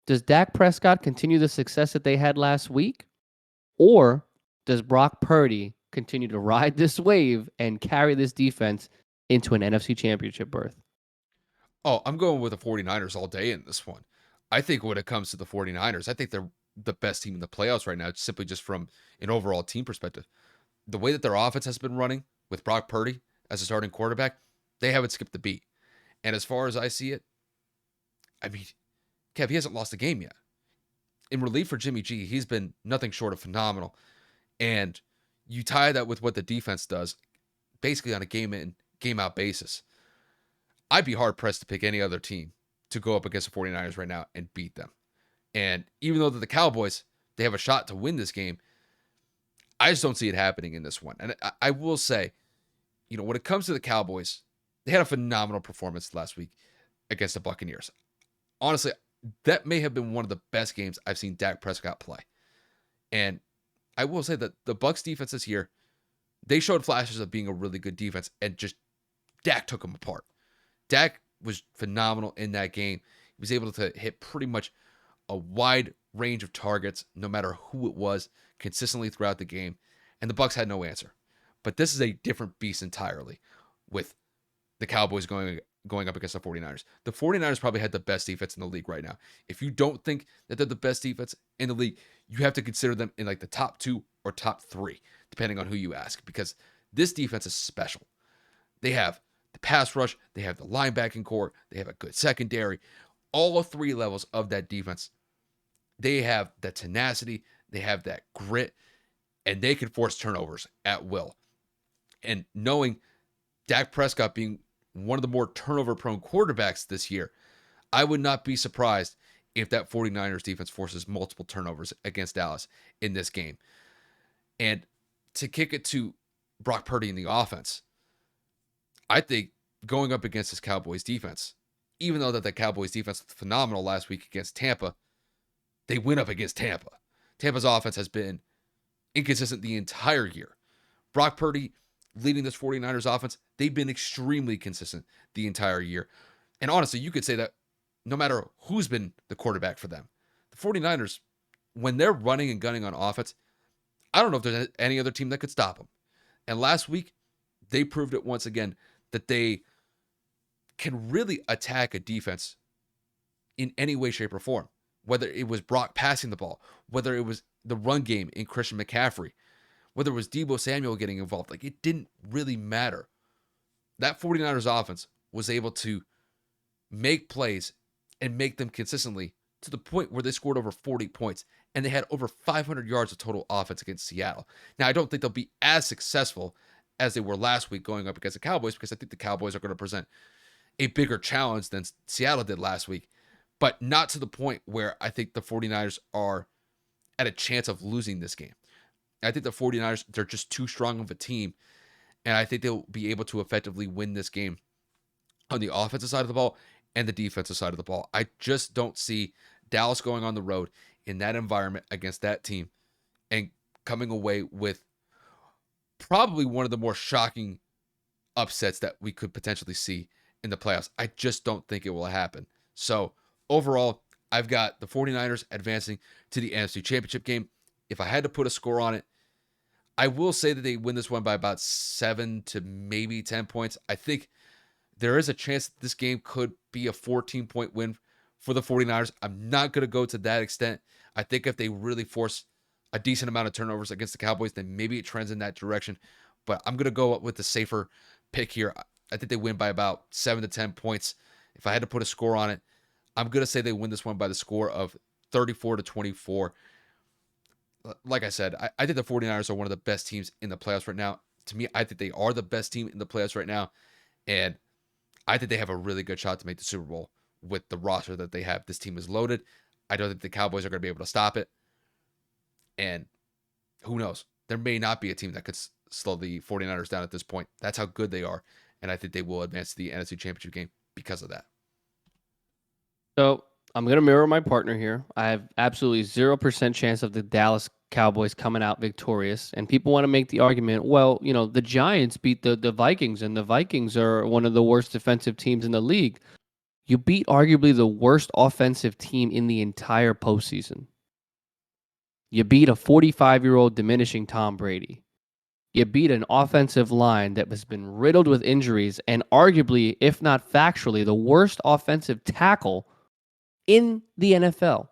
Does Dak Prescott continue the success that they had last week? Or does Brock Purdy continue to ride this wave and carry this defense into an NFC championship berth? Oh, I'm going with the 49ers all day in this one. I think when it comes to the 49ers, I think they're the best team in the playoffs right now, simply just from an overall team perspective. The way that their offense has been running with Brock Purdy as a starting quarterback, they haven't skipped the beat. And as far as I see it, I mean, Kev, he hasn't lost a game yet. In relief for Jimmy G, he's been nothing short of phenomenal. And you tie that with what the defense does, basically on a game in, game out basis. I'd be hard pressed to pick any other team to go up against the 49ers right now and beat them. And even though the Cowboys, they have a shot to win this game, I just don't see it happening in this one. And I will say, when it comes to the Cowboys, they had a phenomenal performance last week against the Buccaneers. Honestly, that may have been one of the best games I've seen Dak Prescott play. And I will say that the Bucs defense this year, they showed flashes of being a really good defense, and just Dak took them apart. Dak was phenomenal in that game. He was able to hit pretty much a wide range of targets, no matter who it was, consistently throughout the game. And the Bucs had no answer. But this is a different beast entirely with the Cowboys going up against the 49ers. The 49ers probably had the best defense in the league right now. If you don't think that they're the best defense in the league, you have to consider them in like the top 2 or top 3, depending on who you ask, because this defense is special. They have the pass rush, they have the linebacking core, they have a good secondary. All 3 levels of that defense, they have that tenacity, they have that grit, and they can force turnovers at will. And knowing Dak Prescott being one of the more turnover-prone quarterbacks this year, I would not be surprised if that 49ers defense forces multiple turnovers against Dallas in this game. And to kick it to Brock Purdy in the offense, I think going up against this Cowboys defense, even though that the Cowboys defense was phenomenal last week against Tampa, they went up against Tampa. Tampa's offense has been inconsistent the entire year. Brock Purdy leading this 49ers offense, they've been extremely consistent the entire year. And honestly, you could say that no matter who's been the quarterback for them, the 49ers, when they're running and gunning on offense, I don't know if there's any other team that could stop them. And last week, they proved it once again that they can really attack a defense in any way, shape, or form. Whether it was Brock passing the ball, whether it was the run game in Christian McCaffrey, whether it was Deebo Samuel getting involved, like it didn't really matter. That 49ers offense was able to make plays and make them consistently to the point where they scored over 40 points and they had over 500 yards of total offense against Seattle. Now, I don't think they'll be as successful as they were last week going up against the Cowboys, because I think the Cowboys are going to present a bigger challenge than Seattle did last week, but not to the point where I think the 49ers are at a chance of losing this game. I think the 49ers, they're just too strong of a team, and I think they'll be able to effectively win this game on the offensive side of the ball and the defensive side of the ball. I just don't see Dallas going on the road in that environment against that team and coming away with probably one of the more shocking upsets that we could potentially see in the playoffs. I just don't think it will happen. So overall, I've got the 49ers advancing to the NFC Championship game. If I had to put a score on it, I will say that they win this one by about 7 to maybe 10 points. I think there is a chance that this game could be a 14-point win for the 49ers. I'm not going to go to that extent. I think if they really force a decent amount of turnovers against the Cowboys, then maybe it trends in that direction. But I'm going to go up with the safer pick here. I think they win by about 7 to 10 points. If I had to put a score on it, I'm going to say they win this one by the score of 34 to 24. Like I said, I think the 49ers are one of the best teams in the playoffs right now. To me, I think they are the best team in the playoffs right now. And I think they have a really good shot to make the Super Bowl with the roster that they have. This team is loaded. I don't think the Cowboys are going to be able to stop it. And who knows? There may not be a team that could slow the 49ers down at this point. That's how good they are. And I think they will advance to the NFC Championship game because of that. So I'm going to mirror my partner here. I have absolutely 0% chance of the Dallas Cowboys coming out victorious. And people want to make the argument, well, the Giants beat the Vikings, and the Vikings are one of the worst defensive teams in the league. You beat arguably the worst offensive team in the entire postseason. You beat a 45-year-old diminishing Tom Brady. You beat an offensive line that has been riddled with injuries and arguably, if not factually, the worst offensive tackle in the NFL.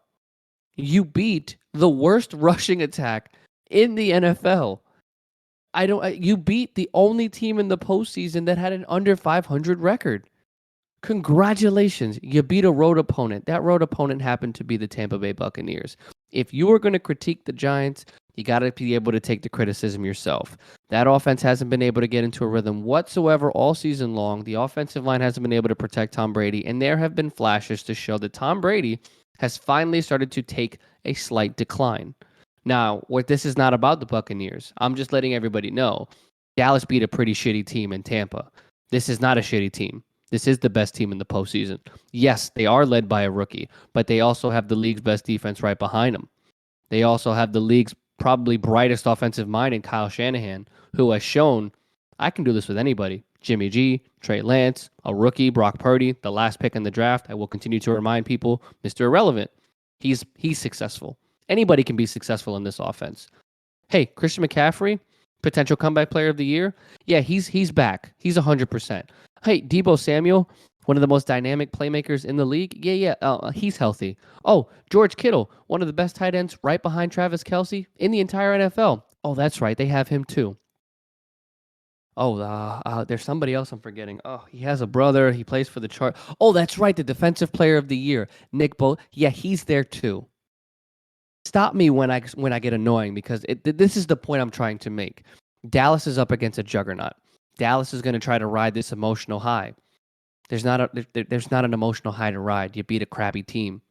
You beat the worst rushing attack in the NFL. You beat the only team in the postseason that had an under 500 record. Congratulations. You beat a road opponent. That road opponent happened to be the Tampa Bay Buccaneers. If you are going to critique the Giants, you got to be able to take the criticism yourself. That offense hasn't been able to get into a rhythm whatsoever all season long. The offensive line hasn't been able to protect Tom Brady, and there have been flashes to show that Tom Brady has finally started to take a slight decline. Now, this is not about the Buccaneers. I'm just letting everybody know Dallas beat a pretty shitty team in Tampa. This is not a shitty team. This is the best team in the postseason. Yes, they are led by a rookie, but they also have the league's best defense right behind them. They also have the league's probably brightest offensive mind in Kyle Shanahan, who has shown, I can do this with anybody. Jimmy G, Trey Lance, a rookie, Brock Purdy, the last pick in the draft. I will continue to remind people, Mr. Irrelevant. He's successful. Anybody can be successful in this offense. Hey, Christian McCaffrey, potential comeback player of the year. Yeah, he's back. He's 100%. Hey, Deebo Samuel, one of the most dynamic playmakers in the league. Yeah, he's healthy. Oh, George Kittle, one of the best tight ends right behind Travis Kelce in the entire NFL. Oh, that's right. They have him too. Oh, there's somebody else I'm forgetting. Oh, he has a brother. He plays for the Chart. Oh, that's right. The defensive player of the year, Nick Bo. Yeah, he's there too. Stop me when I get annoying because this is the point I'm trying to make. Dallas is up against a juggernaut. Dallas is going to try to ride this emotional high. There's not an emotional high to ride. You beat a crappy team.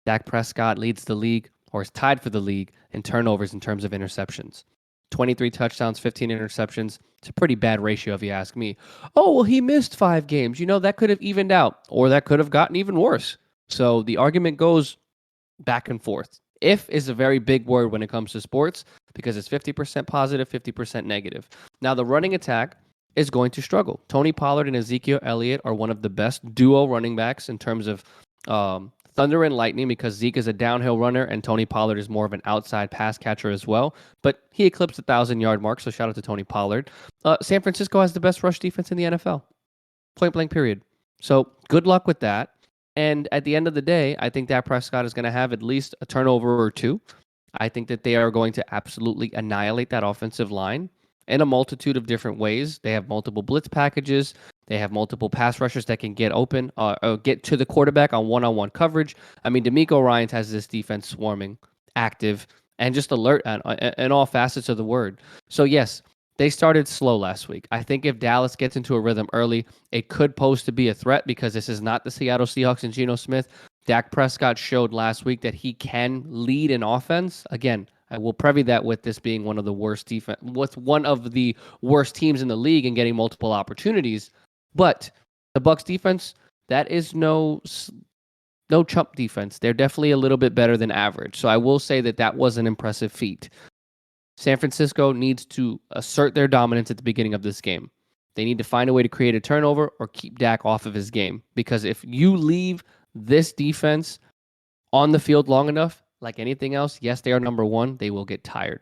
Dak Prescott leads the league, or is tied for the league, in turnovers in terms of interceptions. 23 touchdowns, 15 interceptions. It's a pretty bad ratio if you ask me. Oh, well, he missed 5 games. That could have evened out, or that could have gotten even worse. So the argument goes back and forth. If is a very big word when it comes to sports because it's 50% positive, 50% negative. Now, the running attack is going to struggle. Tony Pollard and Ezekiel Elliott are one of the best duo running backs in terms of thunder and lightning because Zeke is a downhill runner and Tony Pollard is more of an outside pass catcher as well. But he eclipsed the 1,000-yard mark, so shout out to Tony Pollard. San Francisco has the best rush defense in the NFL. Point blank period. So good luck with that. And at the end of the day, I think Dak Prescott is going to have at least a turnover or two. I think that they are going to absolutely annihilate that offensive line in a multitude of different ways. They have multiple blitz packages. They have multiple pass rushers that can get open, get to the quarterback on one-on-one coverage. I mean, DeMeco Ryans has this defense swarming, active, and just alert in all facets of the word. So yes, they started slow last week. I think if Dallas gets into a rhythm early, it could pose to be a threat because this is not the Seattle Seahawks and Geno Smith. Dak Prescott showed last week that he can lead an offense. Again, I will preview that with this being one of the worst defense, with one of the worst teams in the league and getting multiple opportunities. But the Bucs defense, that is no chump defense. They're definitely a little bit better than average. So I will say that was an impressive feat. San Francisco needs to assert their dominance at the beginning of this game. They need to find a way to create a turnover or keep Dak off of his game. Because if you leave this defense on the field long enough, like anything else, yes, they are number one. They will get tired.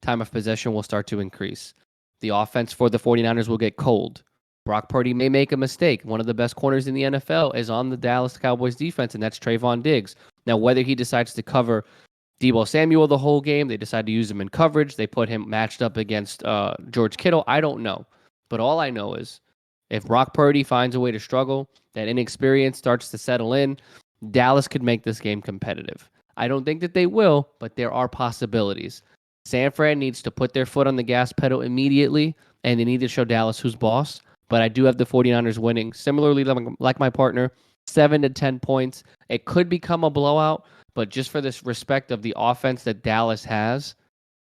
Time of possession will start to increase. The offense for the 49ers will get cold. Brock Purdy may make a mistake. One of the best corners in the NFL is on the Dallas Cowboys defense, and that's Trayvon Diggs. Now, whether he decides to cover Deebo Samuel the whole game, they decide to use him in coverage. They put him matched up against George Kittle. I don't know. But all I know is if Brock Purdy finds a way to struggle, that inexperience starts to settle in, Dallas could make this game competitive. I don't think that they will, but there are possibilities. San Fran needs to put their foot on the gas pedal immediately, and they need to show Dallas who's boss. But I do have the 49ers winning, similarly like my partner, 7 to 10 points. It could become a blowout, but just for this respect of the offense that Dallas has,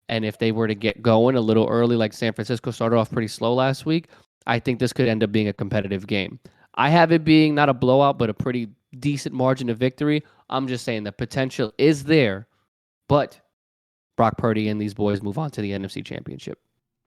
and if they were to get going a little early, like San Francisco started off pretty slow last week, I think this could end up being a competitive game. I have it being not a blowout, but a pretty decent margin of victory. I'm just saying the potential is there, but Brock Purdy and these boys move on to the NFC Championship.